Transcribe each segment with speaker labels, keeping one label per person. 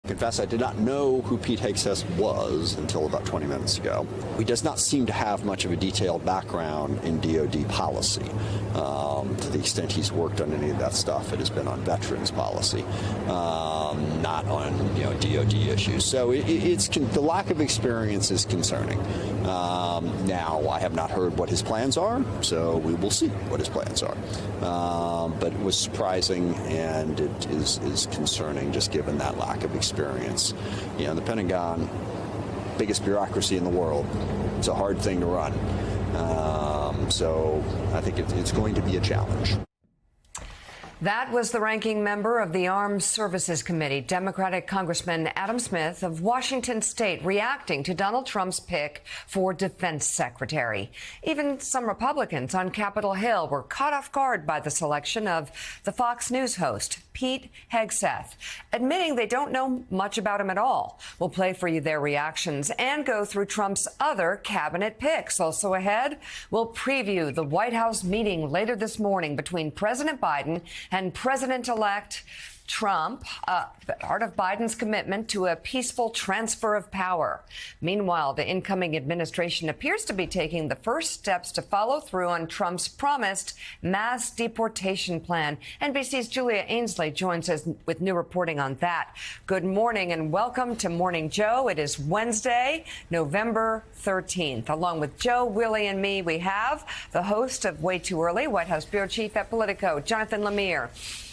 Speaker 1: Confess I did not know who Pete Hegseth was until about 20 minutes ago. He does not seem to have much of a detailed background in DoD policy. To the extent he's worked on any of that stuff, it has been on veterans policy, not on DoD issues. So the lack of experience is concerning. Now, I have not heard what his plans are, so we will see what his plans are. But it was surprising, and it is concerning just given that lack of experience. The Pentagon, biggest bureaucracy in the world. It's a hard thing to run. So I think it's going to be a challenge.
Speaker 2: That was the ranking member of the Armed Services Committee, Democratic Congressman Adam Smith of Washington State, reacting to Donald Trump's pick for defense secretary. Even some Republicans on Capitol Hill were caught off guard by the selection of the Fox News host, Pete Hegseth, admitting they don't know much about him at all. We'll play for you their reactions and go through Trump's other cabinet picks. Also ahead, we'll preview the White House meeting later this morning between President Biden and President-elect Trump, part of Biden's commitment to a peaceful transfer of power. Meanwhile, the incoming administration appears to be taking the first steps to follow through on Trump's promised mass deportation plan. NBC's Julia Ainsley joins us with new reporting on that. Good morning and welcome to Morning Joe. It is Wednesday, November 13th. Along with Joe, Willie, and me, we have the host of Way Too Early, White House Bureau Chief at Politico, Jonathan Lemire.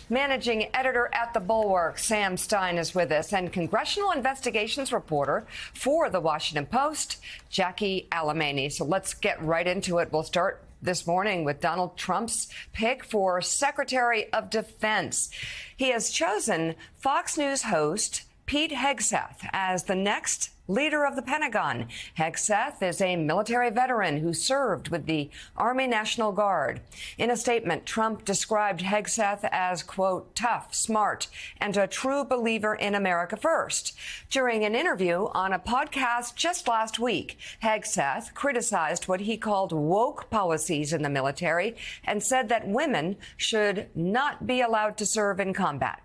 Speaker 2: Managing editor at The Bulwark, Sam Stein, is with us, and congressional investigations reporter for The Washington Post, Jackie Alemany. So let's get right into it. We'll start this morning with Donald Trump's pick for Secretary of Defense. He has chosen Fox News host Pete Hegseth as the next leader of the Pentagon. Hegseth is a military veteran who served with the Army National Guard. In a statement, Trump described Hegseth as, quote, tough, smart, and a true believer in America first. During an interview on a podcast just last week, Hegseth criticized what he called woke policies in the military and said that women should not be allowed to serve in combat.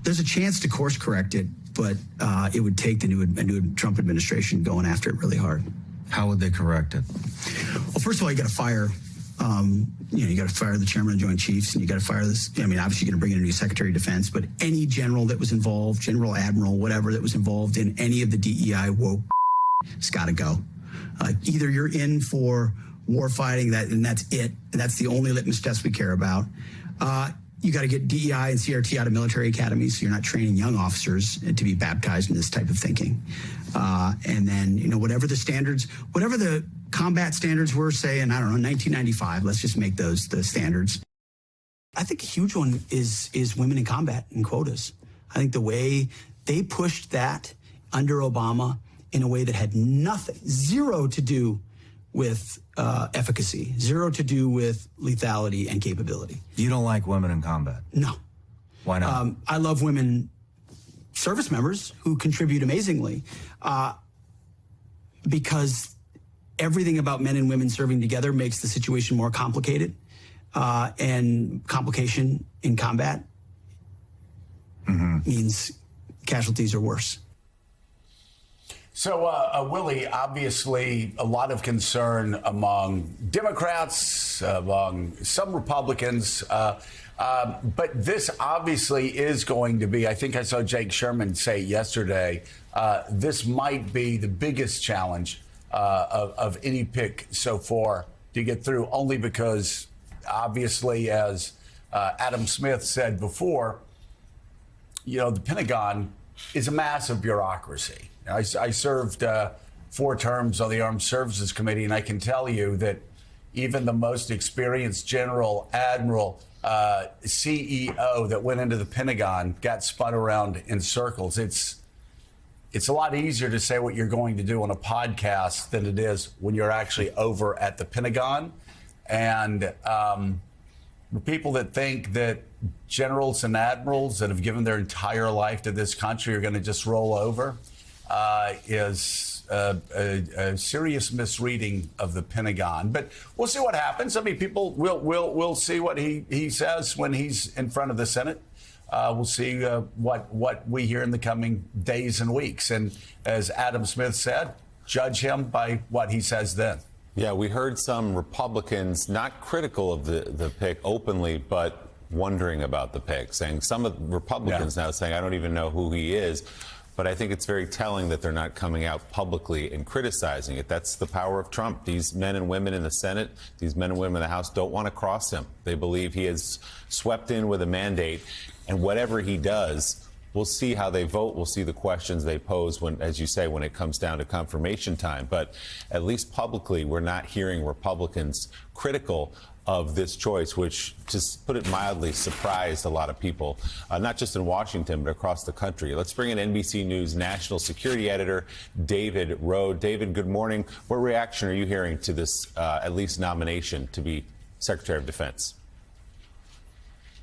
Speaker 3: There's a chance to course correct it, but it would take the new Trump administration going after it really hard.
Speaker 4: How would they correct it?
Speaker 3: Well, first of all, you got to fire. You got to fire the chairman of the Joint Chiefs, and you got to fire this. I mean, obviously, you're going to bring in a new Secretary of Defense, but any general that was involved, general, admiral, whatever that was involved in any of the DEI woke, it's got to go. Either you're in for war fighting, and that's it. And that's the only litmus test we care about. You got to get DEI and CRT out of military academies, so you're not training young officers to be baptized in this type of thinking. And then, whatever the standards, whatever the combat standards were, say, in, 1995, let's just make those the standards. I think a huge one is women in combat and quotas. I think the way they pushed that under Obama in a way that had zero to do with efficacy, zero to do with lethality and capability.
Speaker 4: You don't like women in combat?
Speaker 3: No.
Speaker 4: Why not?
Speaker 3: I love women service members who contribute amazingly because everything about men and women serving together makes the situation more complicated, and complication in combat means casualties are worse.
Speaker 5: So, Willie, obviously a lot of concern among Democrats, among some Republicans, but this obviously is going to be, I think I saw Jake Sherman say yesterday, this might be the biggest challenge of any pick so far to get through, only because obviously, as Adam Smith said before, the Pentagon is a massive bureaucracy. I served 4 terms on the Armed Services Committee, and I can tell you that even the most experienced general, admiral, CEO that went into the Pentagon got spun around in circles. It's a lot easier to say what you're going to do on a podcast than it is when you're actually over at the Pentagon. And people that think that generals and admirals that have given their entire life to this country are going to just roll over is a serious misreading of the Pentagon. But we'll see what happens. I mean, people we'll see what he says when he's in front of the Senate we'll see what we hear in the coming days and weeks. And as Adam Smith said, judge him by what he says then.
Speaker 6: Yeah, we heard some Republicans not critical of the pick openly, but wondering about the pick, saying some of the Republicans now saying, I don't even know who he is. But I think it's very telling that they're not coming out publicly and criticizing it. That's the power of Trump. These men and women in the Senate, these men and women in the House don't want to cross him. They believe he is swept in with a mandate, and whatever he does, we'll see how they vote. We'll see the questions they pose when, as you say, when it comes down to confirmation time. But at least publicly, we're not hearing Republicans critical of this choice, which, to put it mildly, surprised a lot of people, not just in Washington, but across the country. Let's bring in NBC News national security editor David Rowe. David, good morning. What reaction are you hearing to this, at least nomination to be Secretary of Defense?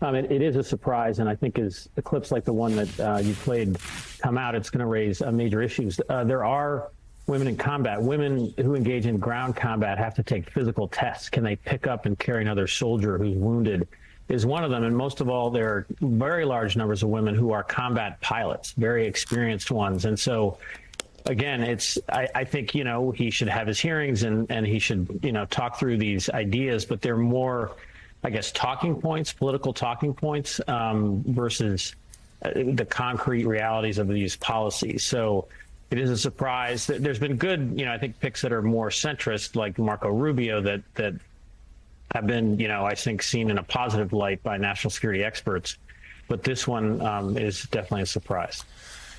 Speaker 7: It is a surprise, and I think as clips like the one that you played come out, it's going to raise major issues. There are women in combat. Women who engage in ground combat have to take physical tests. Can they pick up and carry another soldier who's wounded is one of them. And most of all, there are very large numbers of women who are combat pilots, very experienced ones. And so, again, I think, he should have his hearings and he should, talk through these ideas, but they're more, I guess, talking points, political talking points versus the concrete realities of these policies. So it is a surprise. There's been good, I think, picks that are more centrist, like Marco Rubio, that have been, I think, seen in a positive light by national security experts. But this one is definitely a surprise.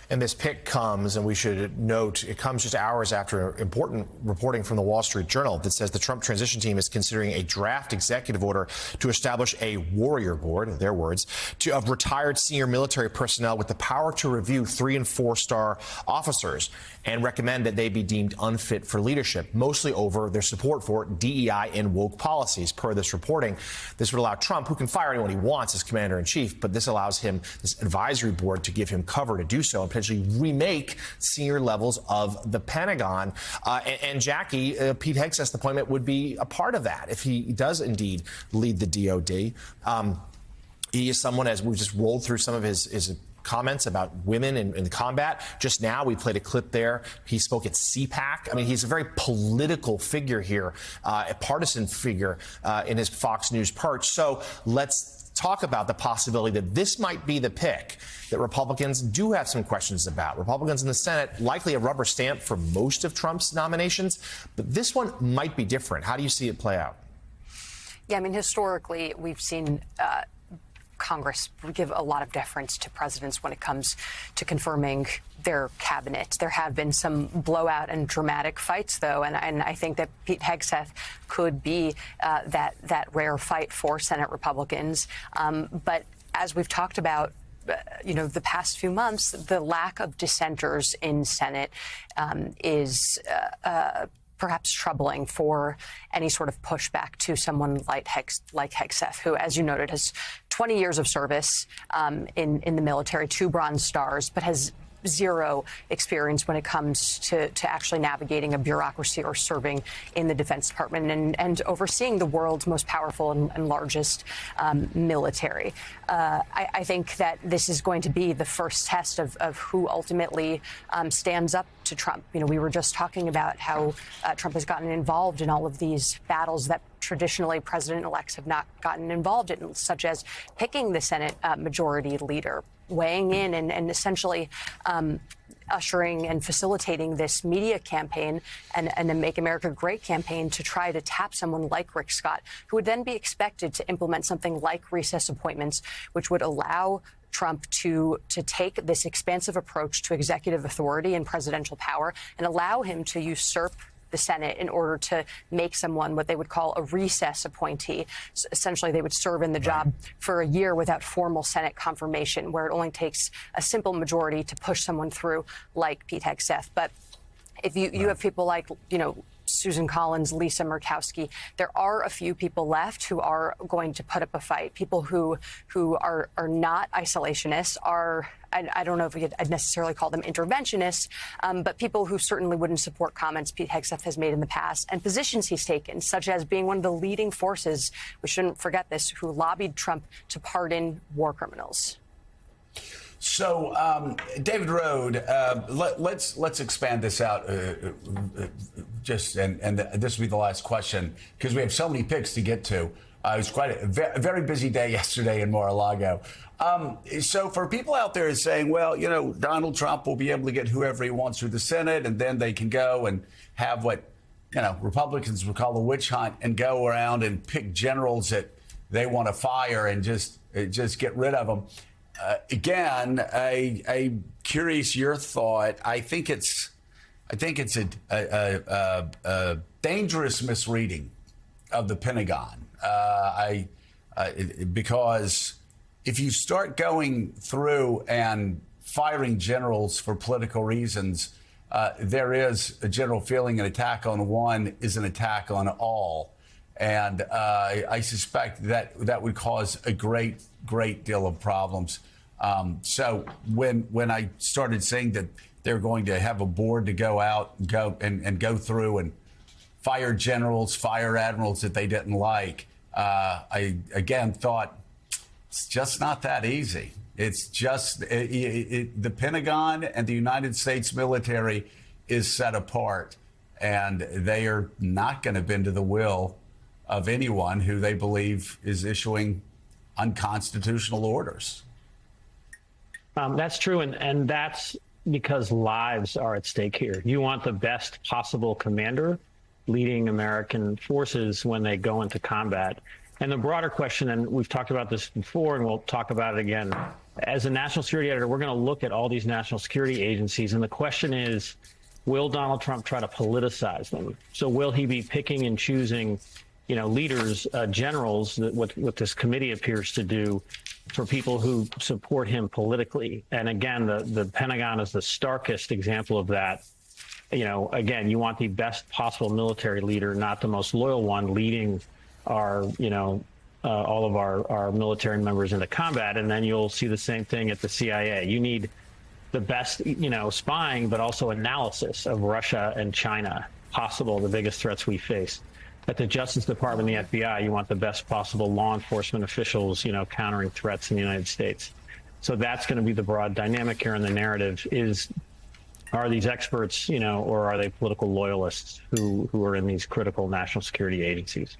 Speaker 8: And this pick comes, and we should note, it comes just hours after important reporting from the Wall Street Journal that says the Trump transition team is considering a draft executive order to establish a warrior board, their words, of retired senior military personnel with the power to review 3- and 4-star officers and recommend that they be deemed unfit for leadership, mostly over their support for DEI and woke policies. Per this reporting, this would allow Trump, who can fire anyone he wants as commander-in-chief, but this allows him, this advisory board, to give him cover to do so and potentially remake senior levels of the Pentagon. And Jackie, Pete Hegseth's appointment would be a part of that if he does indeed lead the DOD. He is someone, as we've just rolled through some of his comments about women in combat. Just now, we played a clip there. He spoke at CPAC. I mean, he's a very political figure here, a partisan figure in his Fox News perch. So let's talk about the possibility that this might be the pick that Republicans do have some questions about. Republicans in the Senate, likely a rubber stamp for most of Trump's nominations, but this one might be different. How do you see it play out?
Speaker 9: Yeah, I mean, historically, we've seen Congress give a lot of deference to presidents when it comes to confirming their cabinet. There have been some blowout and dramatic fights, though, and I think that Pete Hegseth could be that rare fight for Senate Republicans. But as we've talked about, the past few months, the lack of dissenters in Senate is perhaps troubling for any sort of pushback to someone like Hegseth, who, as you noted, has 20 years of service in the military, 2 Bronze Stars, but has zero experience when it comes to actually navigating a bureaucracy or serving in the Defense Department and overseeing the world's most powerful and largest military. I think that this is going to be the first test of who ultimately stands up to Trump. We were just talking about how Trump has gotten involved in all of these battles that traditionally president-elects have not gotten involved in, such as picking the Senate majority leader, weighing in and essentially ushering and facilitating this media campaign and the Make America Great campaign to try to tap someone like Rick Scott, who would then be expected to implement something like recess appointments, which would allow Trump to take this expansive approach to executive authority and presidential power and allow him to usurp the Senate in order to make someone what they would call a recess appointee. So essentially, they would serve in the job for a year without formal Senate confirmation, where it only takes a simple majority to push someone through like Pete Hegseth. But if you have people like, Susan Collins, Lisa Murkowski, there are a few people left who are going to put up a fight. People who are not isolationists, I don't know if I'd necessarily call them interventionists, but people who certainly wouldn't support comments Pete Hegseth has made in the past and positions he's taken, such as being one of the leading forces, we shouldn't forget this, who lobbied Trump to pardon war criminals.
Speaker 5: So, David Rode, let's expand this out. And this will be the last question because we have so many picks to get to. It was quite a very busy day yesterday in Mar-a-Lago. So for people out there saying, well, you know, Donald Trump will be able to get whoever he wants through the Senate, and then they can go and have what, you know, Republicans would call a witch hunt and go around and pick generals that they want to fire and just get rid of them. Again, a curious your thought. I think it's a dangerous misreading of the Pentagon. Because if you start going through and firing generals for political reasons, there is a general feeling an attack on one is an attack on all. And I suspect that would cause a great deal of problems. So when I started saying that they're going to have a board to go out and go through and fire generals, fire admirals that they didn't like, I again thought it's just not that easy. It's just the Pentagon and the United States military is set apart, and they are not going to bend to the will of anyone who they believe is issuing unconstitutional orders.
Speaker 7: That's true, and that's because lives are at stake here. You want the best possible commander leading American forces when they go into combat. And the broader question, and we've talked about this before, and we'll talk about it again, as a national security editor, we're going to look at all these national security agencies, and the question is, will Donald Trump try to politicize them? So will he be picking and choosing, you know, leaders, generals, what this committee appears to do, for people who support him politically? And again, the Pentagon is the starkest example of that. You know, again, you want the best possible military leader, not the most loyal one, leading our, you know, all of our military members into combat. And then you'll see the same thing at the CIA. You need the best, you know, spying, but also analysis of Russia and China, the biggest threats we face. At the Justice Department and the FBI, you want the best possible law enforcement officials, you know, countering threats in the United States. So that's going to be the broad dynamic here in the narrative is, are these experts, you know, or are they political loyalists who are in these critical national security agencies?